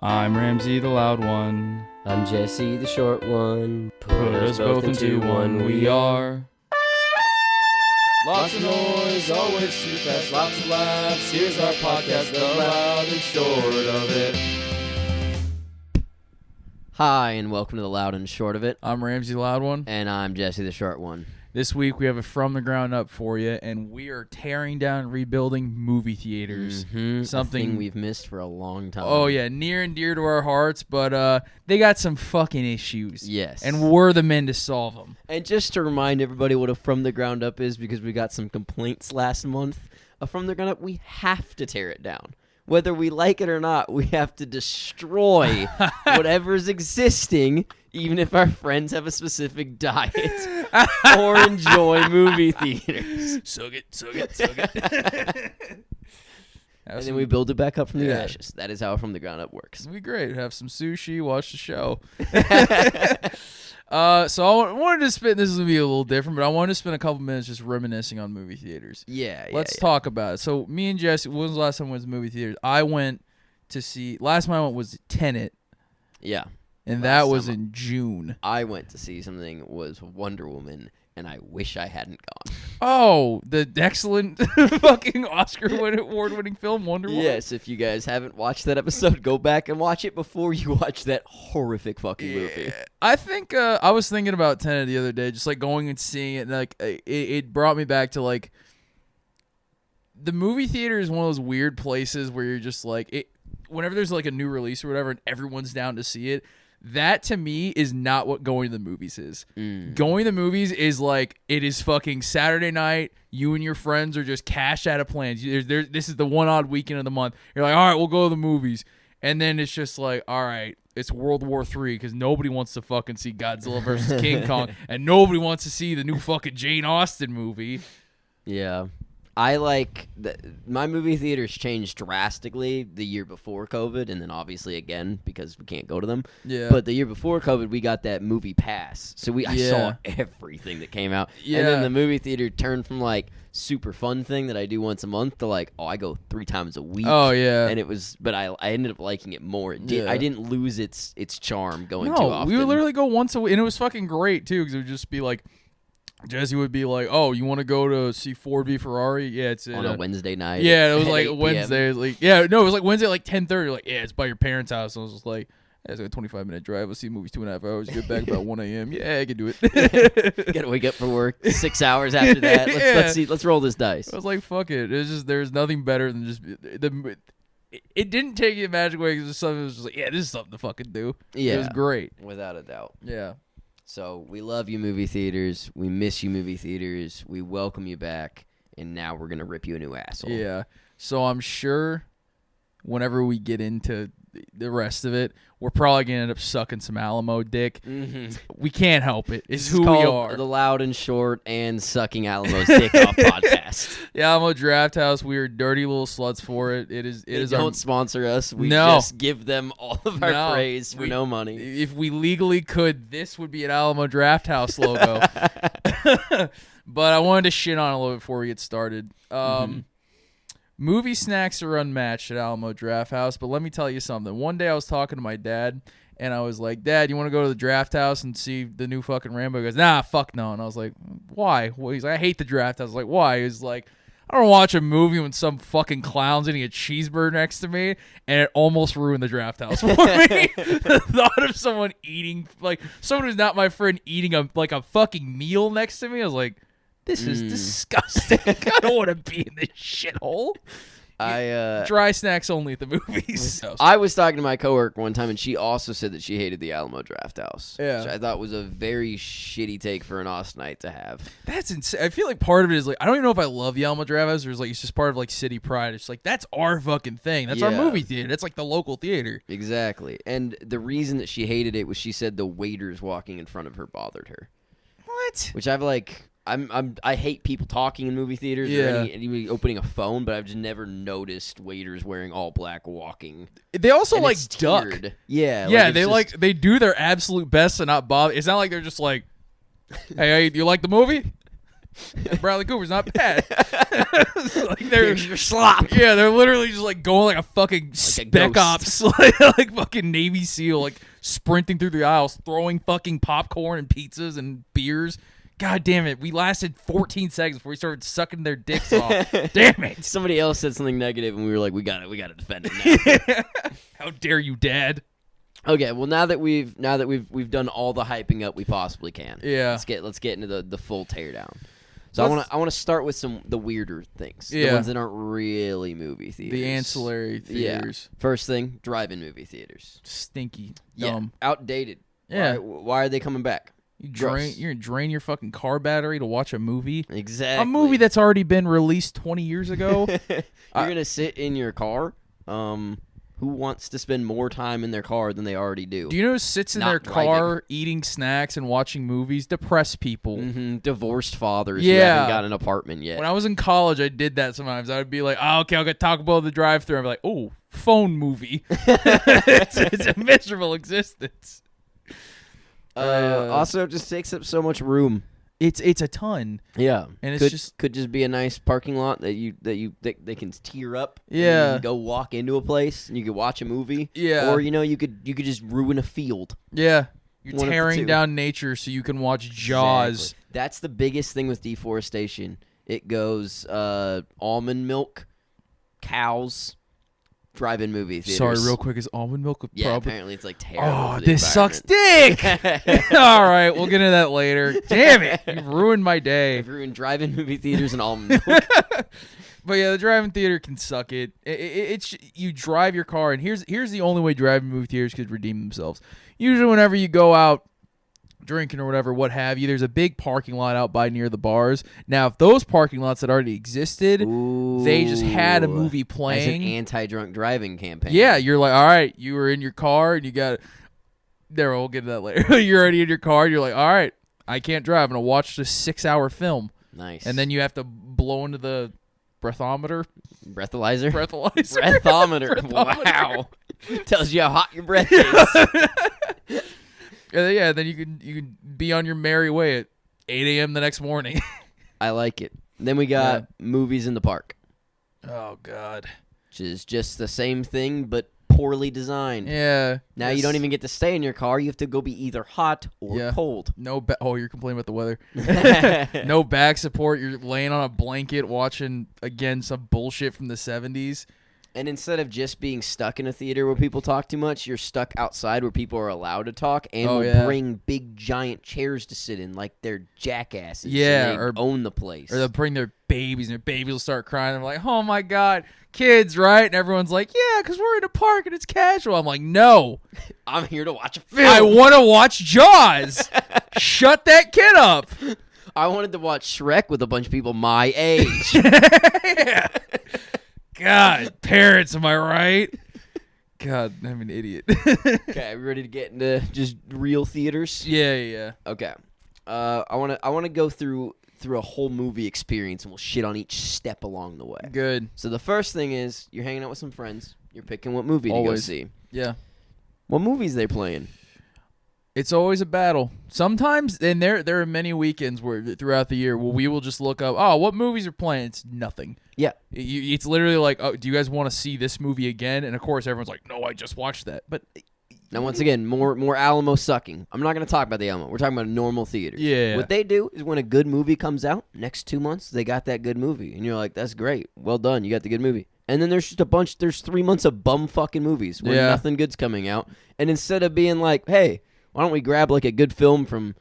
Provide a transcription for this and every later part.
I'm Ramsey, the loud one. I'm Jesse, the short one. Put us both into one, we are. Lots of noise, always too fast, lots of laughs. Here's our podcast, the loud and short of it. Hi, and welcome to the loud and short of it. I'm Ramsey, the loud one. And I'm Jesse, the short one. This week we have a From the Ground Up for you, and we are tearing down and rebuilding movie theaters. Something we've missed for a long time. Oh, yeah, near and dear to our hearts, but they got some fucking issues. Yes. And we're the men to solve them. And just to remind everybody what a From the Ground Up is, because we got some complaints last month, a From the Ground Up, we have to tear it down. Whether we like it or not, we have to destroy whatever's existing, even if our friends have a specific diet or enjoy movie theaters. Suck it. And then we build it back up from the ashes. That is how From the Ground Up works. It'd be great. Have some sushi, watch the show. So I wanted to spend, this is going to be a little different, but I wanted to spend a couple minutes just reminiscing on movie theaters. Let's talk about it. So me and Jesse, when was the last time we went to movie theaters? I went to see, last time I went was Tenet. Yeah. And that was in June. I went to see something was Wonder Woman, and I wish I hadn't gone. Oh, the excellent fucking Oscar award-winning film, Wonder Woman? Yes, if you guys haven't watched that episode, go back and watch it before you watch that horrific fucking movie. I think, I was thinking about Tenet the other day, just like going and seeing it, and like, it brought me back to like, the movie theater is one of those weird places where you're just like, whenever there's like a new release or whatever and everyone's down to see it, that to me is not what going to the movies is. Going to the movies is like, it is fucking Saturday night. You and your friends are just cash out of plans. This is the one odd weekend of the month. You're like, all right, we'll go to the movies. And then it's just like, all right, it's World War III because nobody wants to fucking see Godzilla versus King Kong. And nobody wants to see the new fucking Jane Austen movie. Yeah. I like my movie theaters changed drastically the year before COVID, and then obviously again because we can't go to them. Yeah. But the year before COVID, we got that movie pass, so I saw everything that came out. Yeah. And then the movie theater turned from like super fun thing that I do once a month to like, oh, I go 3 times a week. Oh yeah. And it was, but I ended up liking it more. I didn't lose its charm going too often. We would literally go once a week, and it was fucking great too because it would just be like. Jesse would be like, "Oh, you want to go to see Ford v Ferrari? Yeah, it's on a Wednesday night." Yeah, it was like Wednesday. It was like, it was like Wednesday, like 10:30. Like, yeah, it's by your parents' house. So I was just like, it's like a 25-minute drive. We'll see movies 2.5 hours. Get back about 1 a.m. Yeah, I can do it. Gotta wake up for work 6 hours after that. Let's see. Let's roll this dice. I was like, fuck it. It's just there's nothing better than just It didn't take you the magic way because something was just like, yeah, this is something to fucking do. Yeah, it was great, without a doubt. Yeah. So we love you, movie theaters. We miss you, movie theaters. We welcome you back, and now we're gonna rip you a new asshole. Yeah. So I'm sure whenever we get into the rest of it, we're probably gonna end up sucking some Alamo dick. We can't help it. It's who we are. The loud and short and sucking Alamo's dick off podcast. The Alamo Draft House. We are dirty little sluts for it. It is. Don't sponsor us. We just give them all of our praise for no money. If we legally could, this would be an Alamo Draft House logo. But I wanted to shit on it a little bit before we get started. Movie snacks are unmatched at Alamo Draft House, but let me tell you something. One day I was talking to my dad, and I was like, Dad, you want to go to the Draft House and see the new fucking Rambo? He goes, nah, fuck no. And I was like, why? Well, he's like, I hate the Draft House. I was like, why? He's like, I don't watch a movie when some fucking clown's eating a cheeseburger next to me, and it almost ruined the Draft House for me. The thought of someone eating, like, someone who's not my friend eating a fucking meal next to me, I was like, this is disgusting. I don't want to be in this shithole. Dry snacks only at the movies. I was talking to my coworker one time, and she also said that she hated the Alamo Draft House. Yeah. Which I thought was a very shitty take for an Austinite to have. That's insane. I feel like part of it is like, I don't even know if I love the Alamo Draft House, or it's like it's just part of like city pride. It's like, that's our fucking thing. That's our movie theater. That's like the local theater. Exactly. And the reason that she hated it was she said the waiters walking in front of her bothered her. What? Which I've like... I hate people talking in movie theaters or anybody opening a phone, but I've just never noticed waiters wearing all black walking. They also like duck. Yeah. They do their absolute best to not bother. It's not like they're just like, hey, you like the movie? Bradley Cooper's not bad. Like Here's your slop. Yeah, they're literally just like going like a fucking spec ops, like fucking Navy SEAL, like sprinting through the aisles, throwing fucking popcorn and pizzas and beers. God damn it. We lasted 14 seconds before we started sucking their dicks off. Damn it. Somebody else said something negative, and we were like, we got to defend it now. How dare you, Dad? Okay, well now that we've done all the hyping up we possibly can. Yeah. Let's get into the full teardown. So I want to start with the weirder things. Yeah. The ones that aren't really movie theaters. The ancillary theaters. Yeah. First thing, drive-in movie theaters. Stinky. Yeah. Dumb. Outdated. Yeah. Why are they coming back? You're gonna drain your fucking car battery to watch a movie. Exactly. A movie that's already been released 20 years ago. You're gonna sit in your car. Who wants to spend more time in their car than they already do? Do you know who sits in their car eating snacks and watching movies? Depressed people. Mm-hmm. Divorced fathers who haven't got an apartment yet. When I was in college, I did that sometimes. I would be like, oh, okay, I'll get Taco Bell at the drive-thru. I'd be like, oh, phone movie. It's a miserable existence. Also, it just takes up so much room. It's a ton. Yeah, and it's could just be a nice parking lot that they can tear up. Yeah, and you can go walk into a place and you could watch a movie. Yeah, or you could just ruin a field. Yeah, you're tearing down nature so you can watch Jaws. Exactly. That's the biggest thing with deforestation. It goes almond milk, cows. Drive-in movie theaters. Sorry, real quick, is almond milk a problem? Apparently it's like terrible. Oh, this sucks dick. All right, we'll get into that later. Damn it, you've ruined my day. I've ruined drive-in movie theaters and almond milk. But yeah, the drive-in theater can suck it. It's you drive your car, and here's the only way drive-in movie theaters could redeem themselves. Usually, whenever you go out drinking or whatever, what have you, there's a big parking lot out by near the bars. Now, if those parking lots had already existed, they just had a movie playing. As an anti-drunk driving campaign. Yeah, you're like, all right, you were in your car and you got there, we'll get to that later. You're already in your car and you're like, all right, I can't drive. I'm going to watch this 6-hour film. Nice. And then you have to blow into the breathometer. Breathalyzer? Breathalyzer. Wow. Tells you how hot your breath is. Yeah, then you can be on your merry way at 8 a.m. the next morning. I like it. Then we got movies in the park. Oh, God. Which is just the same thing, but poorly designed. Yeah. Now you don't even get to stay in your car. You have to go be either hot or cold. No. You're complaining about the weather. No back support. You're laying on a blanket watching, again, some bullshit from the 70s. And instead of just being stuck in a theater where people talk too much, you're stuck outside where people are allowed to talk and will bring big, giant chairs to sit in like they're jackasses. Yeah. Or own the place. Or they'll bring their babies, and their babies will start crying. They're like, oh, my God, kids, right? And everyone's like, yeah, because we're in a park and it's casual. I'm like, no. I'm here to watch a film. I want to watch Jaws. Shut that kid up. I wanted to watch Shrek with a bunch of people my age. Yeah. God, parents, am I right? God, I'm an idiot. Okay, we ready to get into just real theaters? Yeah. Okay. I want to go through a whole movie experience, and we'll shit on each step along the way. Good. So the first thing is you're hanging out with some friends. You're picking what movie to go see. Yeah. What movies they playing? It's always a battle. Sometimes, and there are many weekends where throughout the year where we will just look up, oh, what movies are playing? It's nothing. Yeah. It's literally like, oh, do you guys want to see this movie again? And of course, everyone's like, no, I just watched that. But now, once again, more Alamo sucking. I'm not going to talk about the Alamo. We're talking about a normal theater. Yeah. What they do is when a good movie comes out, next 2 months, they got that good movie. And you're like, that's great. Well done. You got the good movie. And then there's just there's 3 months of bum fucking movies where nothing good's coming out. And instead of being like, hey, why don't we grab like a good film from,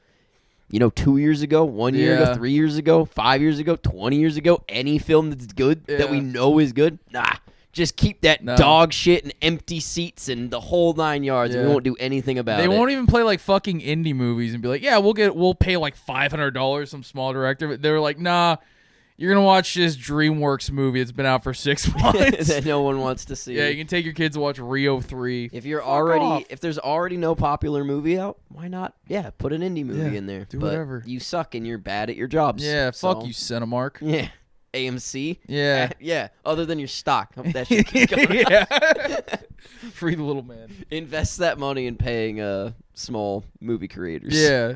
2 years ago, 1 year ago, 3 years ago, 5 years ago, 20 years ago, any film that's good that we know is good? Nah. Just keep that dog shit and empty seats and the whole 9 yards, and we won't do anything about it. They won't even play like fucking indie movies and be like, yeah, we'll pay like $500 some small director. But they're like, nah, you're gonna watch this DreamWorks movie that's been out for 6 months that no one wants to see. Yeah, you can take your kids to watch Rio 3. If there's already no popular movie out, why not? Yeah, put an indie movie in there. Do whatever. You suck and you're bad at your jobs. Yeah, fuck you, Cinemark. Yeah. AMC? Yeah. Yeah, other than your stock. Hope that shit keeps going yeah. Free the little man. Invest that money in paying small movie creators. Yeah.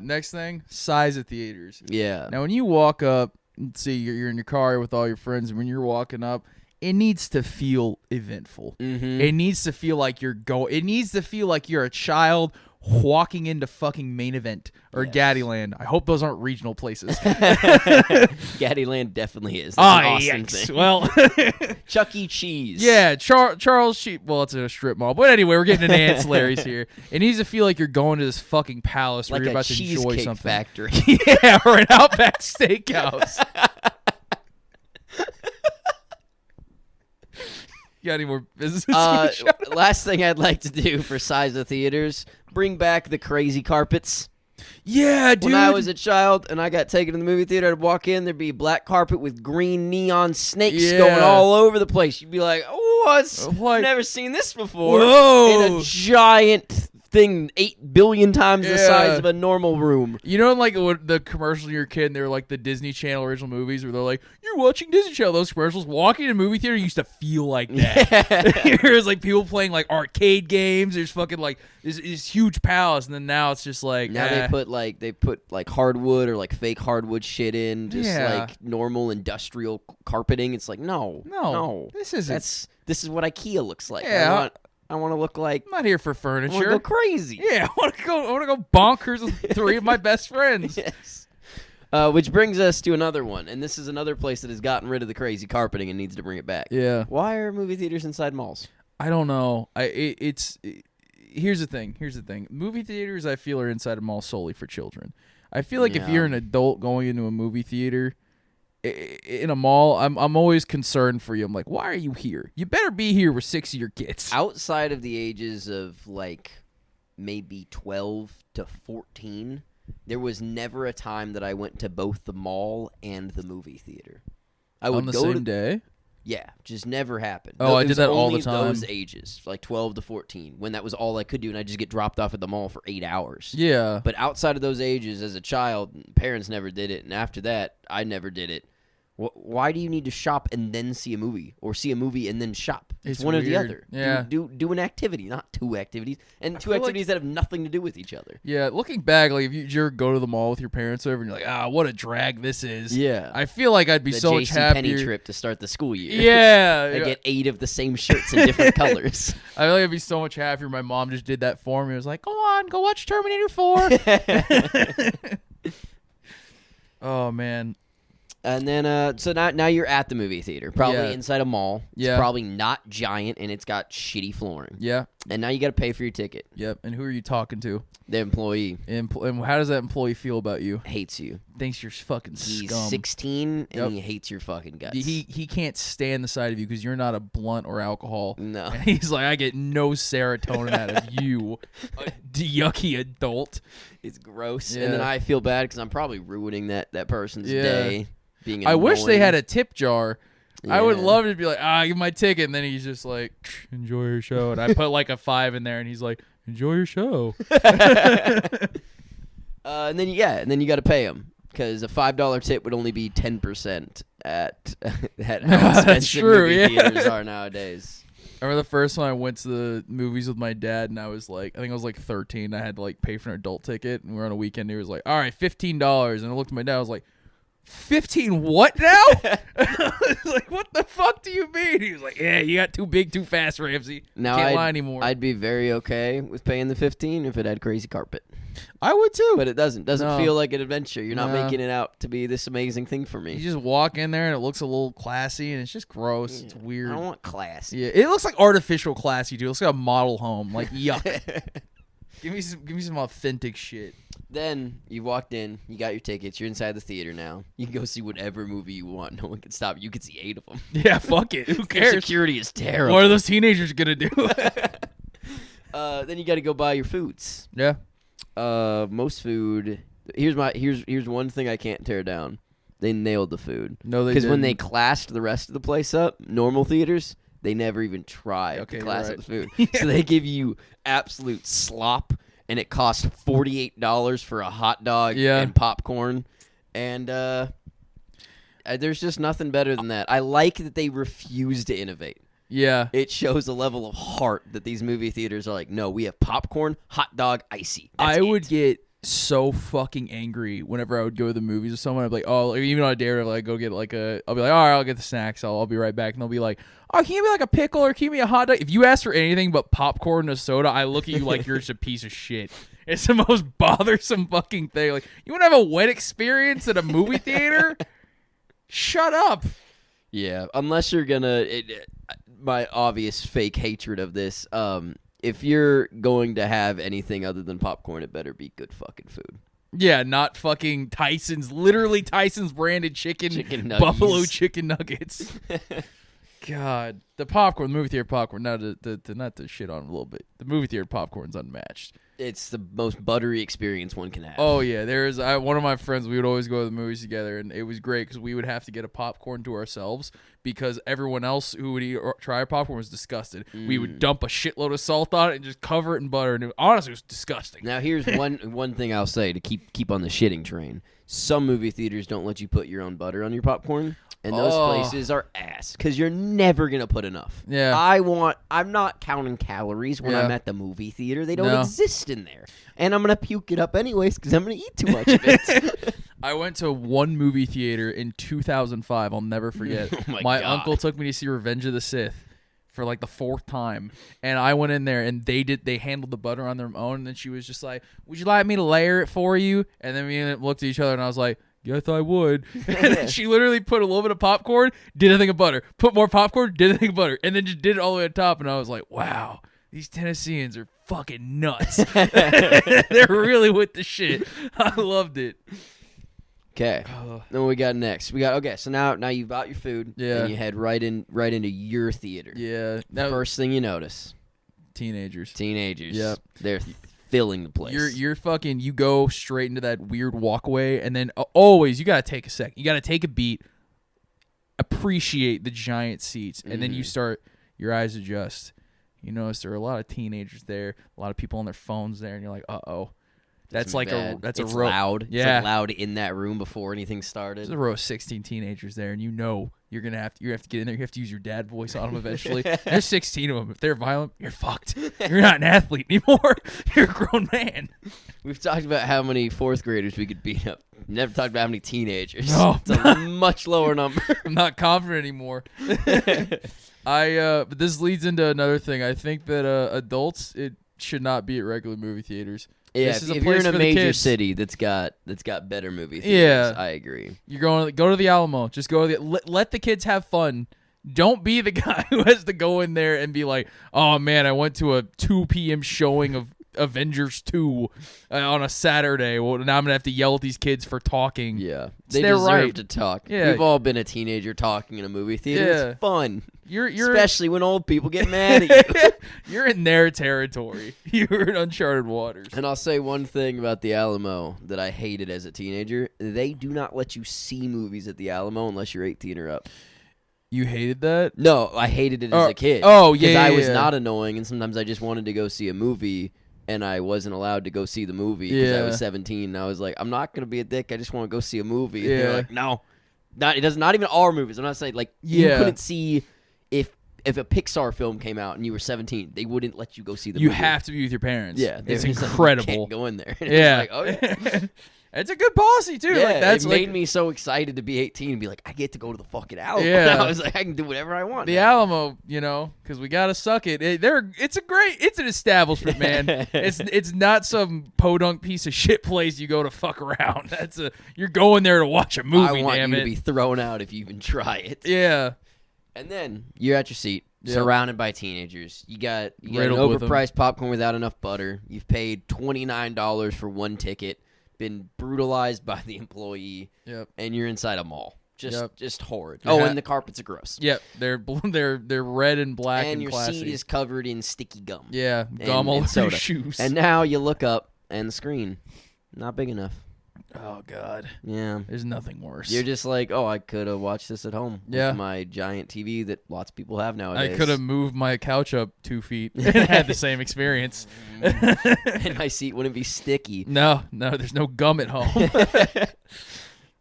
Next thing, size of theaters. Yeah. Now, when you walk up, let's see, you're in your car with all your friends, and when you're walking up, it needs to feel eventful. Mm-hmm. It needs to feel like It needs to feel like you're a child walking into fucking Main Event or Gaddyland. I hope those aren't regional places. Gaddyland definitely is. That's an Austin thing. Well, Chuck E. Cheese. yeah, Charles Sheep. Well, it's a strip mall, but anyway, we're getting into ancillaries here. It needs to feel like you're going to this fucking palace where Like you're a about to enjoy cheesecake something. factory. Yeah, or an Outback Steakhouse. You got any more business? Last thing I'd like to do for size of theaters, bring back the crazy carpets. Yeah, dude. When I was a child and I got taken to the movie theater, I'd walk in, there'd be a black carpet with green neon snakes going all over the place. You'd be like, I've never seen this before. Whoa. In a giant thing 8 billion times the size of a normal room. You know, like the commercials when you're a kid, and they were like the Disney Channel original movies where they're like, you're watching Disney Channel. Those commercials, walking in a movie theater used to feel like that. There's like people playing like arcade games. There's fucking like this huge palace, and then now it's just like now they put like hardwood or like fake hardwood shit in, just like normal industrial carpeting. It's like no. This isn't. This is what IKEA looks like. Yeah. I want to look like. I'm not here for furniture. I want to go crazy. Yeah, I want to go bonkers with 3 of my best friends. Yes. Which brings us to another one, and this is another place that has gotten rid of the crazy carpeting and needs to bring it back. Yeah. Why are movie theaters inside malls? I don't know. Here's the thing. Movie theaters, I feel, are inside a mall solely for children. I feel like if you're an adult going into a movie theater in a mall, I'm always concerned for you. I'm like, why are you here? You better be here with 6 of your kids. Outside of the ages of like maybe 12 to 14, there was never a time that I went to both the mall and the movie theater. I would on the go same day? Yeah, just never happened. Oh, I did that all the time. Those ages, like 12 to 14, when that was all I could do, and I just get dropped off at the mall for 8 hours. Yeah. But outside of those ages, as a child, parents never did it, and after that, I never did it. Why do you need to shop and then see a movie, or see a movie and then shop? It's one weird. or the other. Yeah. Do an activity, not 2 activities, and 2 activities that have nothing to do with each other. Yeah, looking back, like if you ever go to the mall with your parents over and you're like, what a drag this is. Yeah. I feel like I'd be so much happier. The JCPenney trip to start the school year. Yeah. I get 8 of the same shirts in different colors. I feel like I'd be so much happier. My mom just did that for me. It was like, go watch Terminator 4. Oh, man. And then, so now you're at the movie theater, probably inside a mall. It's probably not giant, and it's got shitty flooring. Yeah. And now you got to pay for your ticket. Yep. And who are you talking to? The employee. And how does that employee feel about you? Hates you. Thinks you're fucking He's scum. 16, and he hates your fucking guts. He can't stand the sight of you because you're not a blunt or alcohol. No. And he's like, I get no serotonin out of you, a yucky adult. It's gross. Yeah. And then I feel bad because I'm probably ruining that person's day. I wish they had a tip jar. Yeah. I would love to be like, give my ticket, and then he's just like, enjoy your show, and I put like a 5 in there, and he's like, enjoy your show. And then you got to pay him because a $5 tip would only be 10% at how expensive movie theaters are nowadays. I remember the first time I went to the movies with my dad, and I think I was like 13. I had to like pay for an adult ticket, and we were on a weekend. He was like, all right, $15, and I looked at my dad. I was like, 15 what now? I was like, what the fuck do you mean? He was like, yeah, you got too big too fast, Ramsey. Now Can't lie anymore. I'd be very okay with paying the 15 if it had crazy carpet. I would too. But it doesn't feel like an adventure. You're not making it out to be this amazing thing for me. You just walk in there and it looks a little classy and it's just gross. It's weird. I don't want classy. Yeah, it looks like artificial classy, dude. It looks like a model home. Like, yuck. Give me some authentic shit. Then you walked in, you got your tickets, you're inside the theater now. You can go see whatever movie you want. No one can stop you. You can see 8 of them. Yeah, fuck it. Who cares? Security is terrible. What are those teenagers gonna do? Then you got to go buy your foods. Yeah. Most food. Here's one thing I can't tear down. They nailed the food. No, they didn't. Because when they classed the rest of the place up, normal theaters, they never even try to class up the food. Yeah. So they give you absolute slop. And it costs $48 for a hot dog and popcorn. And there's just nothing better than that. I like that they refuse to innovate. Yeah. It shows a level of heart that these movie theaters are like, no, we have popcorn, hot dog, icy. That's I it. would get so fucking angry whenever I would go to the movies with someone. I'd be like, oh, like, even on a date, I'd like go get I'll be like, all right, I'll get the snacks. I'll be right back. And they'll be like, oh, can you give me like a pickle or can you give me a hot dog? If you ask for anything but popcorn and a soda, I look at you like you're just a piece of shit. It's the most bothersome fucking thing. Like, you want to have a wet experience at a movie theater? Shut up. Yeah, unless you're gonna. My obvious fake hatred of this. If you're going to have anything other than popcorn, it better be good fucking food. Yeah, not fucking literally Tyson's branded chicken buffalo chicken nuggets. God, the movie theater popcorn. Now, not to shit on it a little bit, the movie theater popcorn's unmatched. It's the most buttery experience one can have. Oh yeah, one of my friends. We would always go to the movies together, and it was great because we would have to get a popcorn to ourselves because everyone else who would eat or try a popcorn was disgusted. We would dump a shitload of salt on it and just cover it in butter, and honestly, it was disgusting. Now here's one thing I'll say to keep on the shitting train. Some movie theaters don't let you put your own butter on your popcorn. And those places are ass because you're never going to put enough. Yeah. I'm not counting calories when I'm at the movie theater. They don't No. exist in there. And I'm going to puke it up anyways because I'm going to eat too much of it. I went to one movie theater in 2005. I'll never forget. Oh my God. uncle took me to see Revenge of the Sith for like the 4th time. And I went in there and they handled the butter on their own. And then she was just like, would you like me to layer it for you? And then we looked at each other and I was like, yes, I would. And then she literally put a little bit of popcorn, did a thing of butter. Put more popcorn, did a thing of butter. And then just did it all the way to the top. And I was like, wow, these Tennesseans are fucking nuts. They're really with the shit. I loved it. Okay. Then what we got next? So now you've got your food. Yeah. And you head right into your theater. Yeah. First thing you notice. Teenagers. Yep. They're filling the place. You go straight into that weird walkway, and then always you gotta take a second. You gotta take a beat, appreciate the giant seats, and then your eyes adjust. You notice there are a lot of teenagers there, a lot of people on their phones there, and you're like, uh-oh. That's like it's a row. Loud. Yeah. It's like loud in that room before anything started. There's a row of 16 teenagers there, and you know you're gonna have to get in there. You have to use your dad voice on them eventually. There's 16 of them. If they're violent, you're fucked. You're not an athlete anymore. You're a grown man. We've talked about how many 4th graders we could beat up. Never talked about how many teenagers. No. It's a much lower number. I'm not confident anymore. But this leads into another thing. I think that adults, it should not be at regular movie theaters. Yeah, This is a if you're place in a for the major kids. city that's got better movie theaters, Yeah. I agree. You're go to the Alamo. Just go to let the kids have fun. Don't be the guy who has to go in there and be like, oh man, I went to a 2 p.m. showing of Avengers 2 on a Saturday. Well, now I'm going to have to yell at these kids for talking. Yeah. It's They their deserve right. to talk. Yeah. We've all been a teenager talking in a movie theater. Yeah. It's fun. You're Especially when old people get mad at you. You're in their territory. You're in uncharted waters. And I'll say one thing about the Alamo that I hated as a teenager. They do not let you see movies at the Alamo unless you're 18 or up. You hated that? No, I hated it as a kid. Oh, yeah, Because I was yeah. not annoying, and sometimes I just wanted to go see a movie, and I wasn't allowed to go see the movie because I Yeah. was 17. And I was like, I'm not going to be a dick. I just want to go see a movie. And Yeah. they're like, no. Not even our movies. I'm not saying, like, you Yeah. couldn't see if a Pixar film came out and you were 17, they wouldn't let you go see the You movie. have to be with your parents. Yeah. It's they were just like, you incredible. can't go in there. And Yeah. It's like, okay. It's a good policy, too. Yeah, like, that's it like, made me so excited to be 18 and be like, I get to go to the fucking Alamo. Yeah. I was like, I can do whatever I want. the now. Alamo, because we got to suck it. It's an establishment, man. It's not some podunk piece of shit place you go to fuck around. You're going there to watch a movie, I want damn you it. to be thrown out if you even try it. Yeah. And then you're at your seat, Yep. surrounded by teenagers. You got an Riddled with 'em. overpriced popcorn without enough butter. You've paid $29 for one ticket, been brutalized by the employee, Yep. and you're inside a mall. Just horrid. Yeah. Oh, and the carpets are gross. Yep. They're red and black and and your classy. seat is covered in sticky gum. Yeah, gum all and over your soda. shoes. And now you look up, and the screen, not big enough. oh god, Yeah. there's nothing worse. You're just like, oh, I could have watched this at home Yeah. with my giant TV that lots of people have I nowadays. could have moved my couch up 2 feet and had the same experience. and my seat wouldn't be sticky. No, there's no gum at home.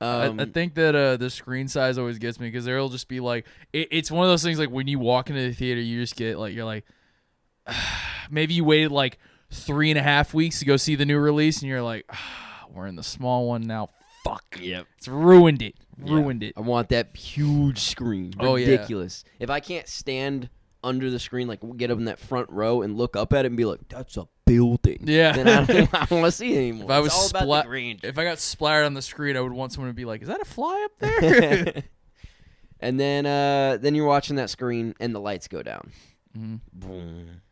I think that the screen size always gets me because there'll just be like it's one of those things like when you walk into the theater, you just get like you're like maybe you waited like 3.5 weeks to go see the new release, and you're like, we're in the small one now. Fuck. Yep. It's ruined it. Ruined it. I want that huge screen. Ridiculous. If I can't stand under the screen, like get up in that front row and look up at it and be like, that's a building. Yeah. Then I don't want to see it anymore. If I was it's all about the range. If I got splattered on the screen, I would want someone to be like, is that a fly up there? And then you're watching that screen and the lights go down. Mm-hmm. Boom.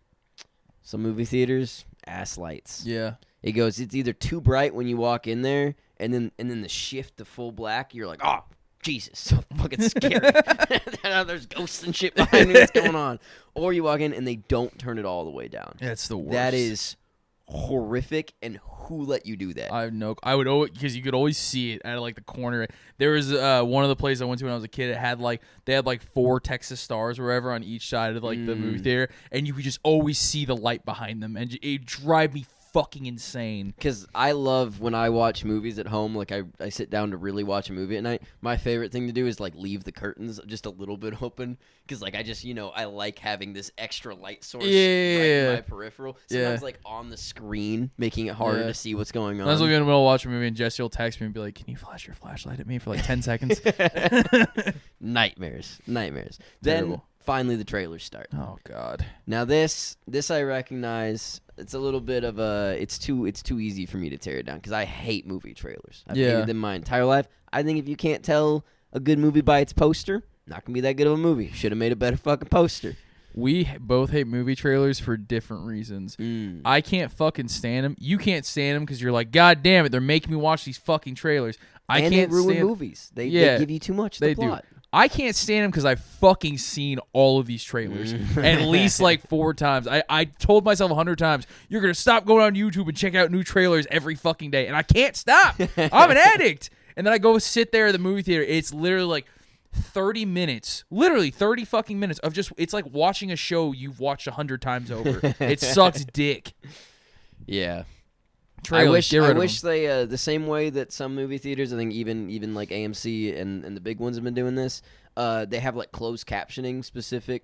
Some movie theaters, ass lights. Yeah. It's either too bright when you walk in there, and then the shift to full black, you're like, oh, Jesus, so fucking scary. There's ghosts and shit behind me. What's going on? Or you walk in and they don't turn it all the way down. That's the worst. That is horrific, and who let you do that? I would always, because you could always see it at like the corner. There was one of the places I went to when I was a kid. They had like 4 Texas stars or whatever on each side of like the movie theater, and you could just always see the light behind them, and it drive me fucking insane. Because I love when I watch movies at home, like I sit down to really watch a movie at night. My favorite thing to do is like leave the curtains just a little bit open, because like I just I like having this extra light source right in my peripheral. Sometimes like on the screen, making it harder to see what's going on. I was looking in the middle of watching a movie and Jesse will text me and be like, "Can you flash your flashlight at me for like 10 seconds?" Nightmares. Terrible. Then finally the trailers start. Oh God. Now this I recognize. It's a little bit of a. It's too easy for me to tear it down because I hate movie trailers. I've hated them my entire life. I think if you can't tell a good movie by its poster, not gonna be that good of a movie. Should have made a better fucking poster. We both hate movie trailers for different reasons. I can't fucking stand them. You can't stand them because you're like, God damn it, they're making me watch these fucking trailers. And can't they ruin stand movies. They give you too much. The plot. I can't stand them because I've fucking seen all of these trailers at least like 4 times. I told myself 100 times, you're going to stop going on YouTube and check out new trailers every fucking day. And I can't stop. I'm an addict. And then I go sit there at the movie theater. It's literally like 30 minutes, literally 30 fucking minutes of just, it's like watching a show you've watched 100 times over. It sucks dick. Yeah. Trailers, I wish they the same way that some movie theaters, I think even like AMC and the big ones have been doing this. They have like closed captioning specific.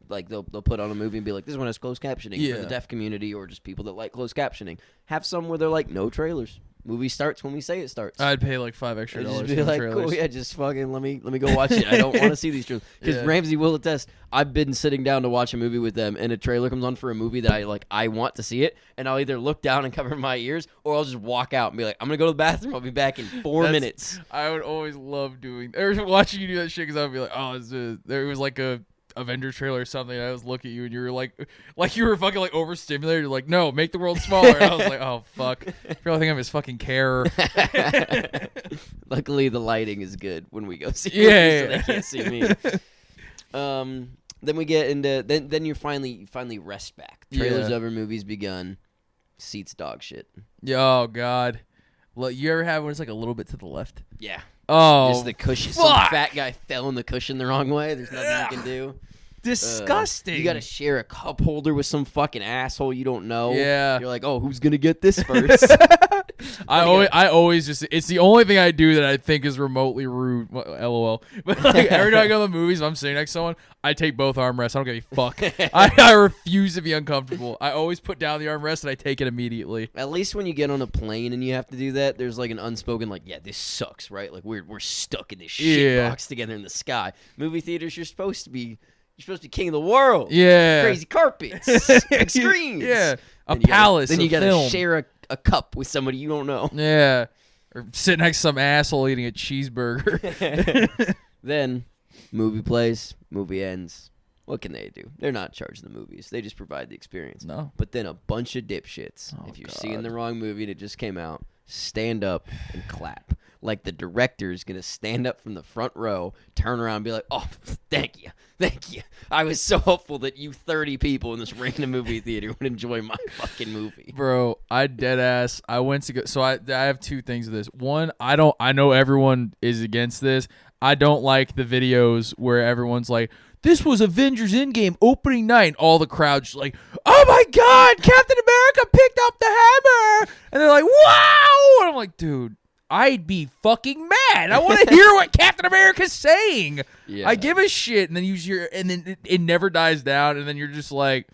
Like they'll put on a movie and be like, this one has closed captioning for the deaf community or just people that like closed captioning. Have some where they're like, no trailers. Movie starts when we say it starts. I'd pay like $5 extra just for be the like, trailers. cool, yeah, just fucking let me go watch it. I don't want to see these trailers because Ramsey will attest. I've been sitting down to watch a movie with them, and a trailer comes on for a movie that I want to see it, and I'll either look down and cover my ears, or I'll just walk out and be like, I'm gonna go to the bathroom. I'll be back in 4 minutes. I would always love watching you do that shit because I would be like, oh, there was like a Avengers trailer or something, and I was looking at you and you were like you were fucking like overstimulated. You're like, no, make the world smaller. And I was like, oh fuck, I feel like I'm his fucking carer. Luckily the lighting is good when we go see movies, so they can't see me. Then we get into then you finally rest back. Trailers over, movies begun. Seats dog shit. Oh God. Well, you ever have when it's like a little bit to the left? Yeah. Oh, just the cushion. Fuck. Some fat guy fell in the cushion the wrong way. There's nothing you can do. Disgusting. You got to share a cup holder with some fucking asshole you don't know. Yeah. You're like, oh, who's gonna get this first? I always just, it's the only thing I do that I think is remotely rude. LOL. But like every time I go to the movies, if I'm sitting next to someone, I take both armrests. I don't give a fuck. I refuse to be uncomfortable. I always put down the armrest and I take it immediately. At least when you get on a plane and you have to do that, there's like an unspoken like, yeah, this sucks, right? Like we're stuck in this shit box together in the sky. Movie theaters, you're supposed to be king of the world. Yeah. Crazy carpets. Big screens. Yeah. A palace. Then you got to film. share a cup with somebody you don't know. Yeah. Or sit next to some asshole eating a cheeseburger. Then, movie plays, movie ends. What can they do? They're not charging the movies. They just provide the experience. No. But then a bunch of dipshits, if you're seeing the wrong movie and it just came out, stand up and clap. Like the director's going to stand up from the front row, turn around and be like, oh, thank you. I was so hopeful that you 30 people in this random movie theater would enjoy my fucking movie. Bro, I dead ass. I went to go. So I have 2 things of this. One, I know everyone is against this. I don't like the videos where everyone's like, this was Avengers Endgame opening night. And all the crowd's just like, oh my God, Captain America picked up the hammer. And they're like, wow. And I'm like, dude, I'd be fucking mad. I want to hear what Captain America's saying. Yeah. I give a shit, and then it never dies down, and then you're just like,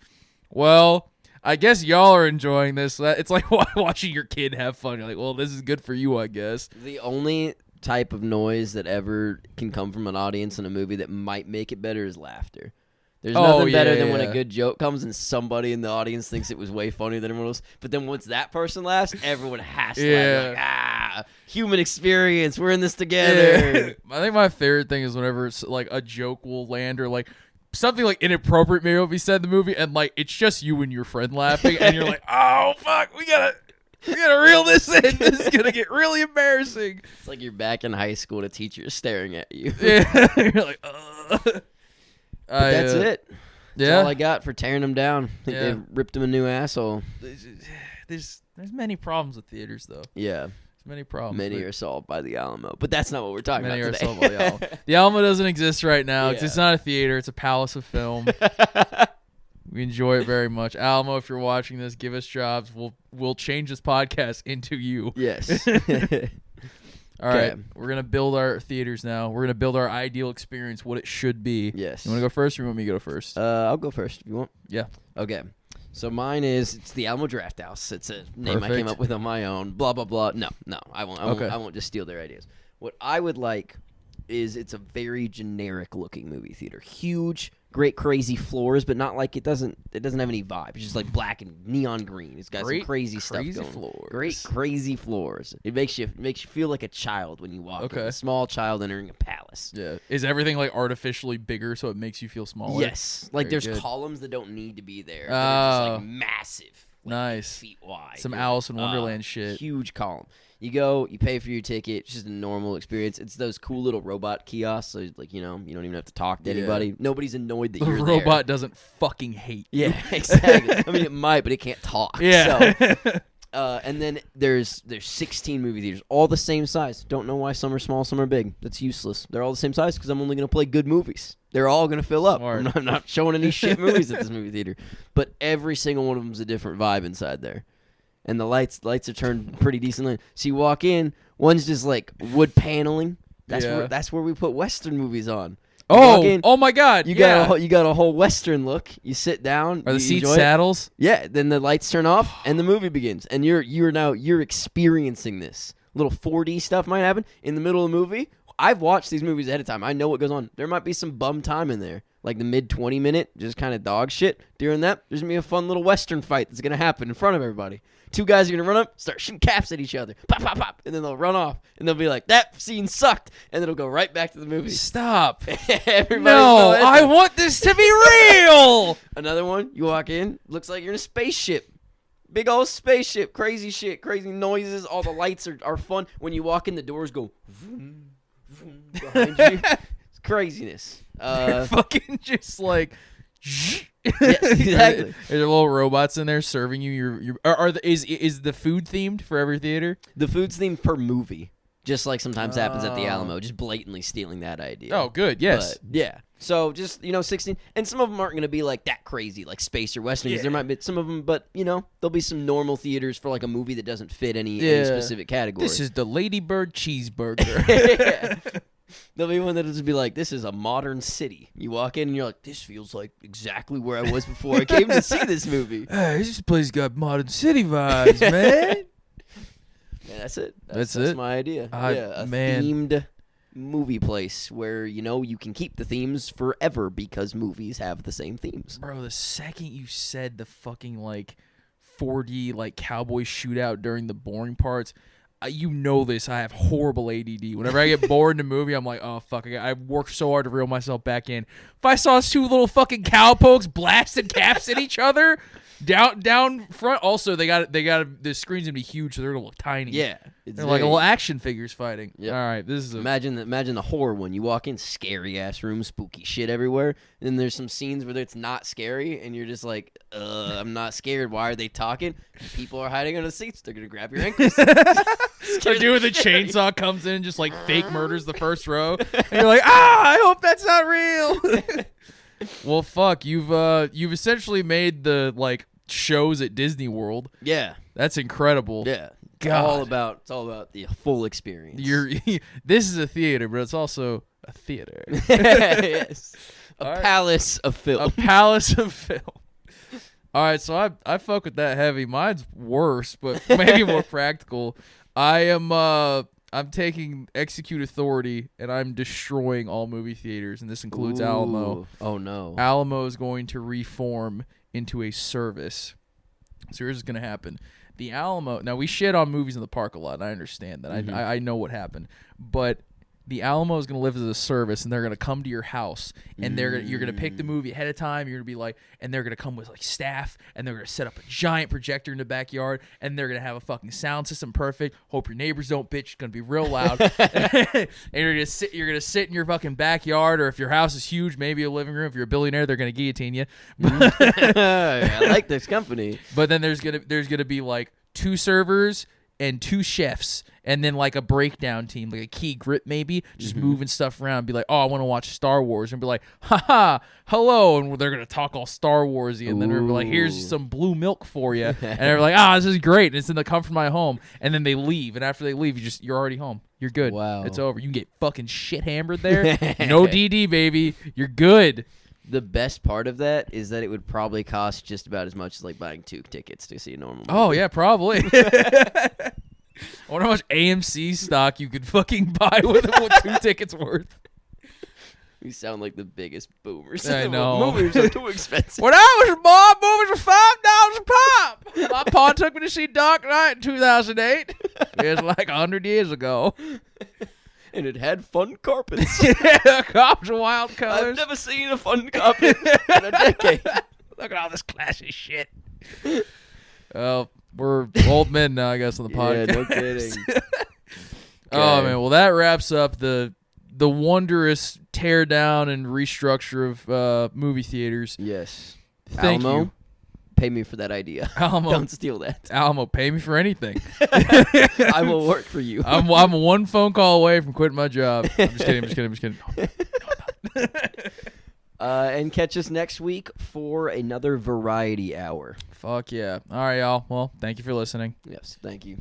well, I guess y'all are enjoying this. It's like watching your kid have fun. You're like, well, this is good for you, I guess. The only type of noise that ever can come from an audience in a movie that might make it better is laughter. There's nothing better than when a good joke comes and somebody in the audience thinks it was way funnier than everyone else. But then once that person laughs, everyone has to laugh. Like, human experience. We're in this together. Yeah. I think my favorite thing is whenever it's like a joke will land or like something like inappropriate maybe will be said in the movie, and like it's just you and your friend laughing, and you're like, oh fuck, we gotta reel this in. This is gonna get really embarrassing. It's like you're back in high school and a teacher is staring at you. Yeah, you're like, that's it. That's Yeah, all I got for tearing them down. I think they ripped him a new asshole. There's many problems with theaters though. Yeah. Many problems. Many are solved by the Alamo, but that's not what we're talking Many about are today. solved by the Alamo. The Alamo doesn't exist right now. Yeah. It's not a theater. It's a palace of film. We enjoy it very much. Alamo, if you're watching this, give us jobs. We'll change this podcast into you. Yes. All right. We're going to build our theaters now. We're going to build our ideal experience, what it should be. Yes. You want to go first or you want me to go first? I'll go first if you want. Yeah. Okay. So mine it's the Alamo Draft House. It's a name I came up with on my own. Blah blah blah. No, I won't. I won't just steal their ideas. What I would like is it's a very generic looking movie theater. Huge, great, crazy floors, but not like it doesn't have any vibe. It's just like black and neon green. It's got some crazy stuff going. Floors. Great, crazy floors. It makes you feel like a child when you walk in. A small child entering a palace. Yeah. Is everything like artificially bigger so it makes you feel smaller? Yes. Like Very there's good. columns that don't need to be there. They're just like massive. Like nice. Feet wide. Some Alice in Wonderland shit. Huge column. You go, you pay for your ticket. It's just a normal experience. It's those cool little robot kiosks. So like, you don't even have to talk to anybody. Nobody's annoyed that The you're there. robot doesn't fucking hate you. Yeah, exactly. I mean, it might, but it can't talk. Yeah. So, and then there's 16 movie theaters, all the same size. Don't know why some are small, some are big. That's useless. They're all the same size because I'm only going to play good movies. They're all going to fill up. I'm not showing any shit movies at this movie theater. But every single one of them is a different vibe inside there. And the lights are turned pretty decently. So you walk in, one's just like wood paneling. That's where we put Western movies on. Oh my God! You got a whole Western look. You sit down. Are the seats saddles? Yeah. Then the lights turn off and the movie begins, and you're experiencing this. Little 4D stuff might happen in the middle of the movie. I've watched these movies ahead of time. I know what goes on. There might be some bum time in there, like the mid 20-minute, just kind of dog shit. During that, there's gonna be a fun little Western fight that's gonna happen in front of everybody. Two guys are going to run up, start shooting caps at each other. Pop, pop, pop. And then they'll run off. And they'll be like, that scene sucked. And then it'll go right back to the movie. Stop. No, I want this to be real. Another one, you walk in, looks like you're in a spaceship. Big old spaceship. Crazy shit. Crazy noises. All the lights are fun. When you walk in, the doors go vroom, vroom behind you. It's craziness. They're fucking just like... Yes, exactly. Are there little robots in there serving you your is the food themed for every theater? The food's themed per movie, just like sometimes happens at the Alamo, just blatantly stealing that idea. Oh, good. Yes. But, yeah. So just 16, and some of them aren't going to be like that crazy, like space or Western. There might be some of them, but there'll be some normal theaters for like a movie that doesn't fit any specific category. This is the Ladybird Cheeseburger. There'll be one that'll just be like, this is a modern city. You walk in and you're like, this feels like exactly where I was before I came to see this movie. Hey, this place got modern city vibes, man. Yeah, that's it. That's my idea. A themed movie place where, you can keep the themes forever because movies have the same themes. Bro, the second you said the fucking, 4D, cowboy shootout during the boring parts... this. I have horrible ADD. Whenever I get bored in a movie, I'm like, oh, fuck. I worked so hard to reel myself back in. If I saw two little fucking cowpokes blasting caps at each other down front, also, they got the screen's going to be huge, so they're going to look tiny. Yeah. They're like little action figures fighting. Yep. All right. This is Imagine the horror one. You walk in, scary-ass room, spooky shit everywhere, and then there's some scenes where it's not scary, and you're just like, I'm not scared. Why are they talking? People are hiding under the seats. They're going to grab your ankles. The dude with the chainsaw comes in and just fake murders the first row. And you're like, I hope that's not real. Well, fuck, you've essentially made the shows at Disney World. Yeah. That's incredible. Yeah. God. It's all about the full experience. This is a theater, but it's also a theater. Yes. A All right. palace of film. A palace of film. All right, so I fuck with that heavy. Mine's worse, but maybe more practical. I'm taking Execute Authority and I'm destroying all movie theaters, and this includes Alamo. Oh no. Alamo is going to reform into a service. So here's what's going to happen. The Alamo, now we shit on movies in the park a lot, and I understand that. Mm-hmm. I know what happened. But the Alamo is going to live as a service, and they're going to come to your house, and you're going to pick the movie ahead of time. You're going to be like, and they're going to come with like staff, and they're going to set up a giant projector in the backyard, and they're going to have a fucking sound system perfect. Hope your neighbors don't bitch. It's going to be real loud. And you're going to sit in your fucking backyard, or if your house is huge, maybe a living room. If you're a billionaire, they're going to guillotine you. I like this company. But then there's gonna be like 2 servers and 2 chefs, and then like a breakdown team, like a key grip maybe, just moving stuff around and be like, oh, I want to watch Star Wars, and be like, haha, hello, and they're going to talk all Star Warsy, and then they're like, here's some blue milk for you, and they're like, this is great, and it's in the comfort of my home, and then they leave, and after they leave, you're already home. You're good. Wow. It's over. You can get fucking shit hammered there. No DD, baby. You're good. The best part of that is that it would probably cost just about as much as like buying 2 tickets to see a normal movie. Oh, yeah, probably. I wonder how much AMC stock you could fucking buy with 2 tickets worth. We sound like the biggest boomers. I know. Movies are too expensive. When I was born, movies were $5 a pop. My pa took me to see Dark Knight in 2008. It was like 100 years ago. And it had fun carpets. Cops and wild colors. I've never seen a fun carpet in a decade. Look at all this classy shit. Well, we're old men now, I guess, on the podcast. Yeah, no kidding. Oh, man. Well, that wraps up the wondrous tear down and restructure of movie theaters. Yes. Thank Alamo, you. pay me for that idea. Alamo. Don't steal that. Alamo, pay me for anything. I will work for you. I'm 1 phone call away from quitting my job. I'm just kidding. And catch us next week for another variety hour. Fuck yeah. All right, y'all. Well, thank you for listening. Yes, thank you.